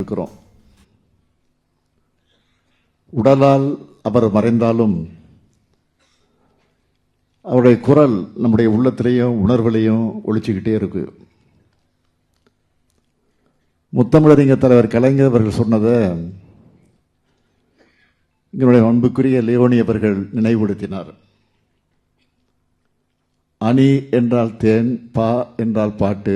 இருக்கிறோம். உடலால் அவர் மறைந்தாலும் அவருடைய குரல் நம்முடைய உள்ளத்திலையும் உணர்வுலையும் ஒழிச்சுக்கிட்டே இருக்கு. முத்தமிழறிஞர் தலைவர் கலைஞர் அவர்கள் சொன்னதை எங்களுடைய அன்புக்குரிய லியோனி அவர்கள் நினைவுபடுத்தினார். அணி என்றால் தேன், பா என்றால் பாட்டு,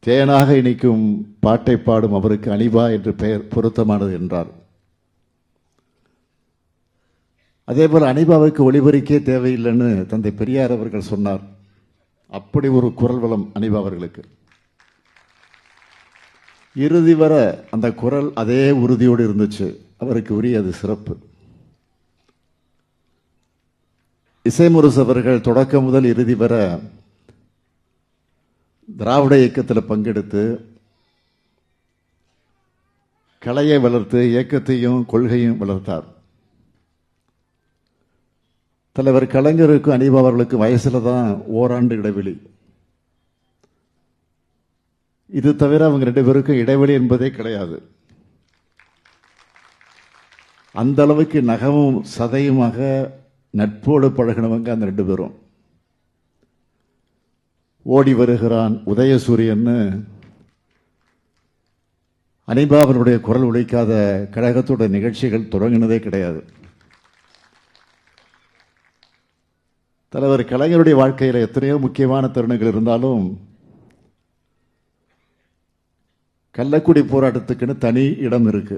தேனாக இனிக்கும் பாட்டை பாடும் அவருக்கு அனிபா என்று பெயர் பொருத்தமானது என்றார். அதேபோல் அனிபாவுக்கு ஒளிபரிக்கே தேவையில்லைன்னு தந்தை பெரியார் அவர்கள் சொன்னார். அப்படி ஒரு குரல் வளம் அனிபா அவர்களுக்கு. இறுதி வர அந்த குரல் அதே உறுதியோடு இருந்துச்சு. அவருக்கு உரிய அது சிறப்பு. இசைமுரசு அவர்கள் தொடக்கம் முதல் இறுதி வர திராவிட இயக்கத்தில் பங்கெடுத்து கலையை வளர்த்து இயக்கத்தையும் கொள்கையும் வளர்த்தார். தலைவர் கலைஞருக்கு அனிபா அவர்களுக்கு வயசுல தான் ஓராண்டு இடைவெளி. இது தவிர அவங்க ரெண்டு பேருக்கும் இடைவெளி என்பதே கிடையாது. அந்த அளவுக்கு நகமும் சதையுமாக நட்போடு பழகினவங்க அந்த ரெண்டு பேரும். ஓடி வருகிறான் உதயசூரியன்னு அனிபா அவர்களுடைய குரல் ஒலிக்காத கழகத்தோட நிகழ்ச்சிகள் தொடங்கினதே கிடையாது. தலைவர் கலைஞருடைய வாழ்க்கையில் எத்தனையோ முக்கியமான தருணங்கள் இருந்தாலும் கள்ளக்குடி போராட்டத்துக்குன்னு தனி இடம் இருக்கு.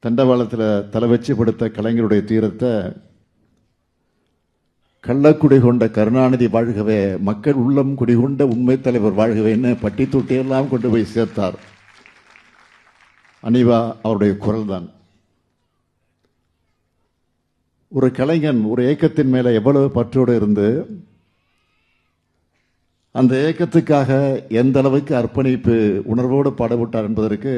தண்டவாளத்தில் தலை வச்சு படுத்த கலைஞருடைய தீரத்தை கள்ளக்குடி கொண்ட கருணாநிதி வாழ்கவே, மக்கள் உள்ளம் குடிகொண்ட உண்மை தலைவர் வாழ்கவேன்னு பட்டி தொட்டியெல்லாம் கொண்டு போய் சேர்த்தார். அனிபா அவருடைய குரல் தான். ஒரு கலைஞன் ஒரு இயக்கத்தின் மேல எவ்வளவு பற்றோடு இருந்து அந்த இயக்கத்துக்காக எந்த அளவுக்கு அர்ப்பணிப்பு உணர்வோடு பாடுபட்டார் என்பதற்கு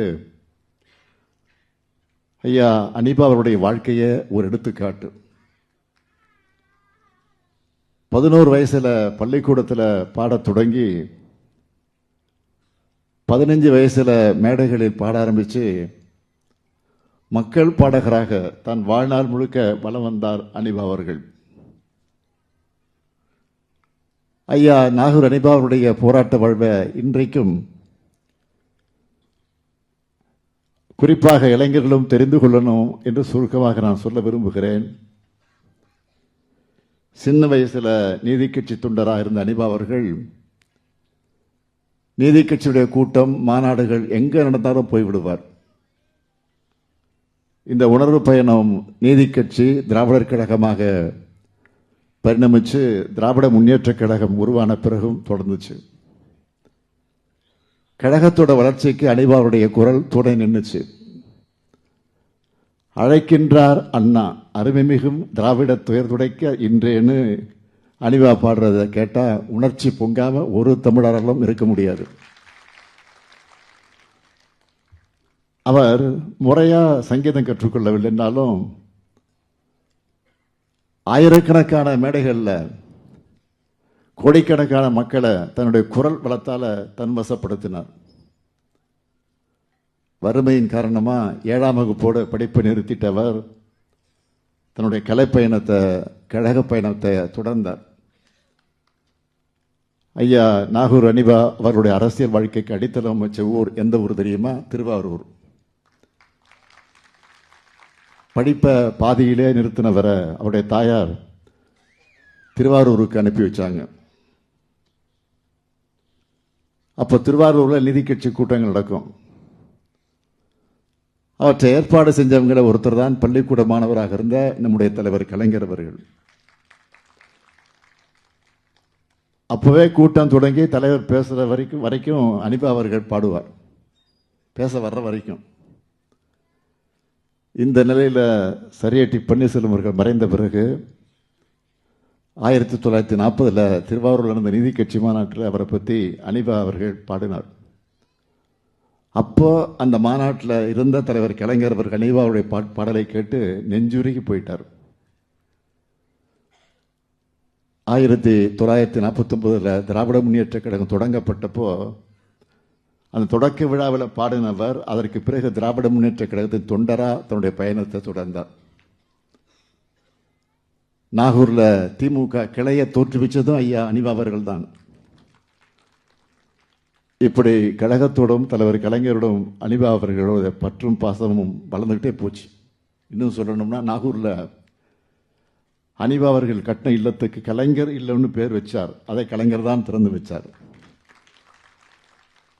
ஐயா அனிபா அவருடைய வாழ்க்கையை ஒரு எடுத்துக்காட்டு. 11 வயசுல பள்ளிக்கூடத்தில் பாடத் தொடங்கி 15 வயசுல மேடைகளில் பாட ஆரம்பிச்சு மக்கள் பாடகராக தான் வாழ்நாள் முழுக்க வலம் வந்தார் அனிபா அவர்கள். ஐயா நாகூர் அனிபா அவருடைய போராட்ட வாழ்வை இன்றைக்கும் குறிப்பாக இளைஞர்களும் தெரிந்து கொள்ளணும் என்று சுருக்கமாக நான் சொல்ல விரும்புகிறேன். சின்ன வயசுல நீதி கட்சி தொண்டராக இருந்த அனிபா அவர்கள் நீதி கட்சியுடைய கூட்டம் மாநாடுகள் எங்க நடந்தாலும் போய்விடுவார். இந்த உணர்வு பயணம் நீதி கட்சி திராவிடர் கழகமாக பரிணமிச்சு திராவிட முன்னேற்ற கழகம் உருவான பிறகும் தொடர்ந்துச்சு. கழகத்தோட வளர்ச்சிக்கு அனிபாவுடைய குரல் துணை நின்றுச்சு. அழைக்கின்றார் அண்ணா அருமைமிகும் திராவிட துயர் துடைக்க இன்றேன்னு அனிபா பாடுறத கேட்டா உணர்ச்சி பொங்காம ஒரு தமிழராலும் இருக்க முடியாது. அவர் முறையா சங்கீதம் கற்றுக்கொள்ளவில்லைன்னாலும் ஆயிரக்கணக்கான மேடைகள்ல கோடிக்கணக்கான மக்களை தன்னுடைய குரல் வளத்தால தன்வசப்படுத்தினார். வறுமையின் காரணமா 7ஆம் வகுப்போடு படிப்பை நிறுத்திட்டவர் தன்னுடைய கலைப்பயணத்தை கழக பயணத்தை தொடர்ந்தார். ஐயா நாகூர் அனிபா அவருடைய அரசியல் வாழ்க்கைக்கு அடித்தளம் வச்ச ஊர் எந்த ஊர் தெரியுமா? திருவாரூர். படிப்பை பாதியிலே நிறுத்தினவரை அவருடைய தாயார் திருவாரூருக்கு அனுப்பி வச்சாங்க. அப்போ திருவாரூர்ல நிதி கட்சி கூட்டங்கள் நடக்கும். அவற்றை ஏற்பாடு செஞ்சவங்கள ஒருத்தர் தான் பள்ளிக்கூட மாணவராக இருந்த நம்முடைய தலைவர் கலைஞர் அவர்கள். அப்பவே கூட்டம் தொடங்கி தலைவர் பேசுற வரைக்கும் அனிபா அவர்கள் பாடுவார், பேச வர்ற வரைக்கும். இந்த நிலையில் சரியட்டி பன்னீர்செல்வம் அவர்கள் மறைந்த பிறகு 1940 திருவாரூரில் நடந்த நீதி கட்சி மாநாட்டில் அவரை பற்றி அனிபா அவர்கள் பாடினார். அப்போ அந்த மாநாட்டில் இருந்த தலைவர் கலைஞர் அவர்கள் அனிபாவுடைய பாடலை கேட்டு நெஞ்சுருகி போயிட்டார். 1949 திராவிட முன்னேற்ற கழகம் தொடங்கப்பட்டப்போ அந்த தொடக்க விழாவில் பாடினவர் அதற்கு பிறகு திராவிட முன்னேற்ற கழகத்தின் தொண்டரா தன்னுடைய பயணத்தை தொடர்ந்தார். நாகூர்ல திமுக கிளையை தோற்றுவிச்சதும் ஐயா அனிவா அவர்கள் தான். இப்படி கழகத்தோடும் தலைவர் கலைஞரோடும் அனிவா அவர்களோட பற்றும் பாசமும் வளர்ந்துகிட்டே போச்சு. இன்னும் சொல்லணும்னா நாகூர்ல அனிவா அவர்கள் கட்டின இல்லத்துக்கு கலைஞர் இல்லம்னு பேர் வச்சார். அதை கலைஞர் தான் திறந்து வச்சார்.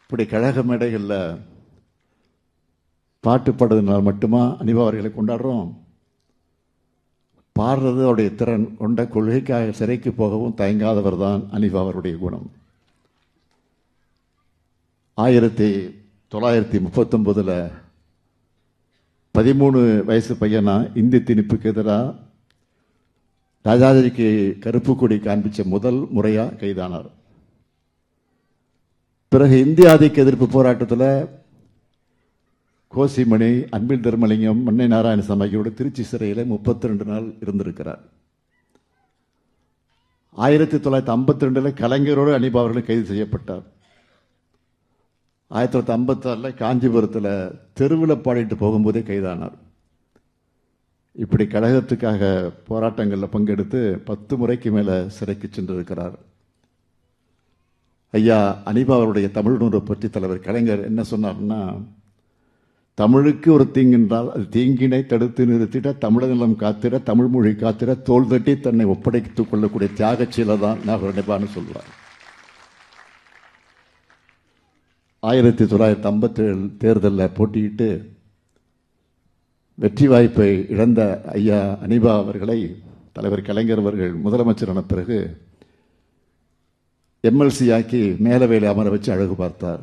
இப்படி கழக மேடைகளில் பாட்டு பாடுறதுனால மட்டுமா அனிவா அவர்களை கொண்டாடுறோம்? பாடுறது அவருடைய திறன் கொண்ட கொள்கைக்காக சிறைக்கு போகவும் தயங்காதவர் தான் அனிவா அவருடைய குணம். 1939 13 வயசு பையனா இந்தி திணிப்புக்கு எதிராக ராஜாஜிக்கு கருப்பு கொடி காண்பிச்ச முதல் முறையா கைதானார். பிறகு இந்திய ஆதிக்க எதிர்ப்பு போராட்டத்தில் கோசிமணி, அன்பில் தர்மலிங்கம், மன்னை நாராயணசாமி ஆகியோடு திருச்சி சிறையில் 32 நாள் இருந்திருக்கிறார். 1952 கலைஞரோடு அனிபா அவர்கள் கைது செய்யப்பட்டார். 1956 காஞ்சிபுரத்தில் தெருவில் பாடிட்டு போகும்போதே கைதானார். இப்படி கழகத்துக்காக போராட்டங்களில் பங்கெடுத்து 10 முறைக்கு மேலே சிறைக்கு சென்றிருக்கிறார். ஐயா அனிபா அவருடைய தமிழ் உணர்வை பற்றி தலைவர் கலைஞர் என்ன சொன்னார்னா, தமிழுக்கு ஒரு தீங்கென்றால் அது தீங்கினை தடுத்து நிறுத்திட தமிழக நிலம் காத்திட தமிழ் மொழி காத்திட தோல் தட்டி தன்னை ஒப்படைத்துக் கொள்ளக்கூடிய தியாகச்சீலை தான் நாகூர் அனிபான்னு சொல்வார். 1957 தேர்தலில் போட்டியிட்டு வெற்றி வாய்ப்பை இழந்த ஐயா அனிபா அவர்களை தலைவர் கலைஞர் அவர்கள் முதலமைச்சரான பிறகு எம்எல்சி ஆக்கி மேலவையில் அமர வச்சு அழகு பார்த்தார்.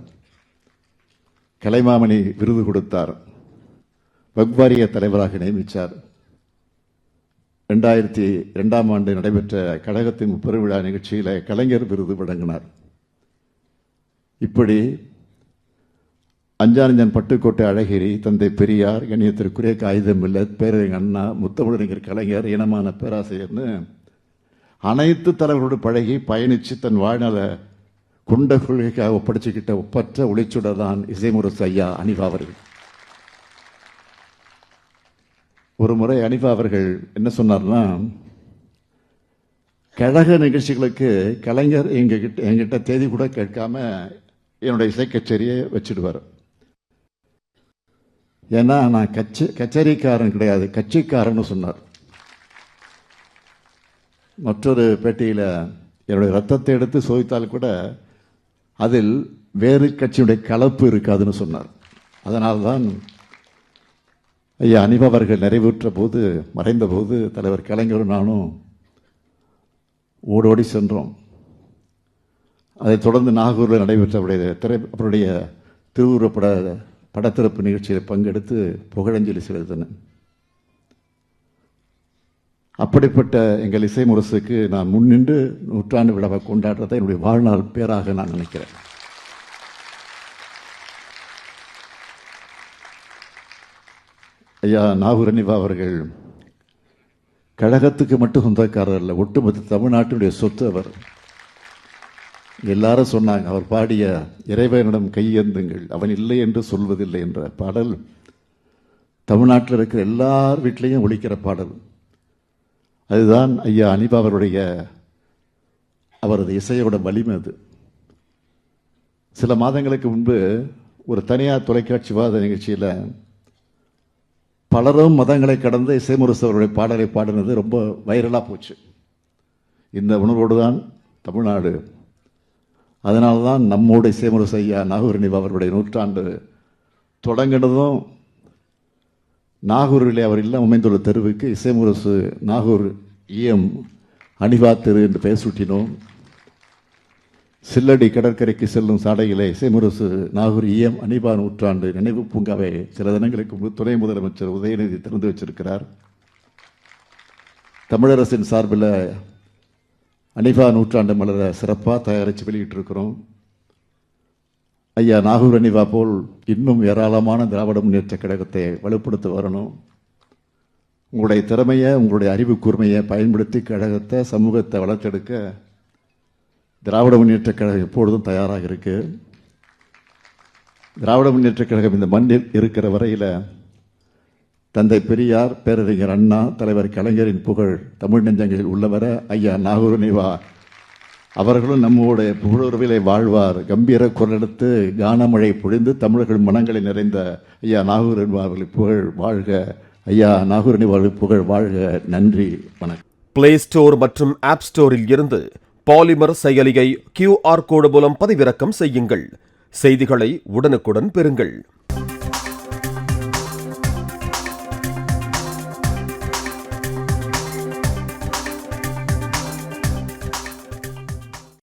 கலைமாமணி விருது கொடுத்தார். வக்வாரிய தலைவராக நியமித்தார். 2002 நடைபெற்ற கழகத்தின் முப்பெருவிழா நிகழ்ச்சியில் கலைஞர் விருது வழங்கினார். இப்படி அஞ்சானஞ்சன் பட்டுக்கோட்டை அழகிரி, தந்தை பெரியார், கண்ணியத்திற்குரிய காகிதம் மில்லத், பேரறிஞர் அண்ணா, முத்தமிழறிஞர் கலைஞர், இனமான பேராசிரியர்னு அனைத்து தலைவர்களோடு பழகி பயணித்து தன் வாழ்நாளை கொண்ட கொள்கைக்காக ஒப்படைச்சுக்கிட்ட ஒப்பற்ற ஒளிச்சுடர் தான் இசைமுரசு ஐயா அனிபா அவர்கள். ஒரு முறை அனிபா அவர்கள் என்ன சொன்னார்னா, கழக நிகழ்ச்சிகளுக்கு கலைஞர் எங்கிட்ட தேதி கூட கேட்காம என்னுடைய இசை கச்சேரியை வச்சிடுவார். ஏன்னா நான் கச்சேரிக்காரன் கிடையாது, கட்சிக்காரன்னு சொன்னார். மற்றொரு பேட்டியில் என்னுடைய ரத்தத்தை எடுத்து சோதித்தால் கூட அதில் வேறு கட்சியுடைய கலப்பு இருக்காதுன்னு சொன்னார். அதனால்தான் ஐயா அனிபா அவர்கள் நிறைவுற்ற போது, மறைந்த போது தலைவர் கலைஞரும் நானும் ஓடோடி சென்றோம். அதைத் தொடர்ந்து நாகூரில் நடைபெற்ற அவருடைய திருவுருவப்பட படத்திறப்பு நிகழ்ச்சியில் பங்கெடுத்து புகழஞ்சலி செலுத்தினேன். அப்படிப்பட்ட எங்கள் இசை முரசுக்கு நான் முன்னின்று நூற்றாண்டு விழாவை கொண்டாடுறதை என்னுடைய வாழ்நாள் பேராக நான் நினைக்கிறேன். ஐயா நாகூர் அனிபா அவர்கள் கழகத்துக்கு மட்டும் சொந்தக்காரர் அல்ல, ஒட்டுமொத்த தமிழ்நாட்டினுடைய சொத்து அவர். எல்லாரும் சொன்னாங்க, அவர் பாடிய இறைவனிடம் கையேந்துங்கள் அவன் இல்லை என்று சொல்வதில்லை என்ற பாடல் தமிழ்நாட்டில் இருக்கிற எல்லார் வீட்டிலையும் ஒலிக்கிற பாடல். அதுதான் ஐயா அனிபா அவருடைய அவரது இசையோட வலிமை. அது சில மாதங்களுக்கு முன்பு ஒரு தனியார் தொலைக்காட்சி விவாத நிகழ்ச்சியில் பலரும் மதங்களை கடந்த இசைமுரசு அவருடைய பாடலை பாடினது ரொம்ப வைரலாக போச்சு. இந்த உணர்வோடு தான் தமிழ்நாடு. அதனால தான் நம்மோட இசைமுரசு ஐயா நாகூர் அனிபா அவருடைய நூற்றாண்டு தொடங்கினதும் நாகூரிலே அவர் இல்லம் அமைந்துள்ள தெருவுக்கு இசைமுரசு நாகூர் இஎம் அனிபா தெரு என்று பெயர் சூட்டினோம். சில்லடி கடற்கரைக்கு செல்லும் சாலையிலே இசைமுரசு நாகூர் இஎம் அனிபா நூற்றாண்டு நினைவு பூங்காவை சில தினங்களுக்கு துணை முதலமைச்சர் உதயநிதி திறந்து வச்சிருக்கிறார். தமிழரசின் சார்பில் அனிபா நூற்றாண்டு மலர சிறப்பாக தயாரித்து வெளியிட்டிருக்கிறோம். ஐயா நாகூர் அனிபா போல் இன்னும் ஏராளமான திராவிட முன்னேற்ற கழகத்தை வலுப்படுத்த வரணும். உங்களுடைய திறமையை, உங்களுடைய அறிவு கூர்மையை பயன்படுத்தி கழகத்தை, சமூகத்தை வளர்த்தெடுக்க திராவிட முன்னேற்ற கழகம் எப்பொழுதும் தயாராக இருக்கு. திராவிட முன்னேற்றக் கழகம் இந்த மண்ணில் இருக்கிற வரையில் தந்தை பெரியார், பேரறிஞர் அண்ணா, தலைவர் கலைஞரின் புகழ் தமிழ் நெஞ்சங்களில் உள்ளவர ஐயா நாகூர் நிவா அவர்களும் நம்முடைய புகழுறவிலே வாழ்வார். கம்பீர குரலெடுத்து கானமழை பொழிந்து தமிழர்கள் மனங்களை நிறைந்த ஐயா நாகூர் அவர்களின் புகழ் வாழ்க. ஐயா நாகூர் அவர்களின் புகழ் வாழ்க. நன்றி, வணக்கம். பிளே ஸ்டோர் மற்றும் ஆப் ஸ்டோரில் இருந்து பாலிமர் செயலியை QR கோடு மூலம் பதிவிறக்கம் செய்யுங்கள். செய்திகளை உடனுக்குடன் பெறுங்கள்.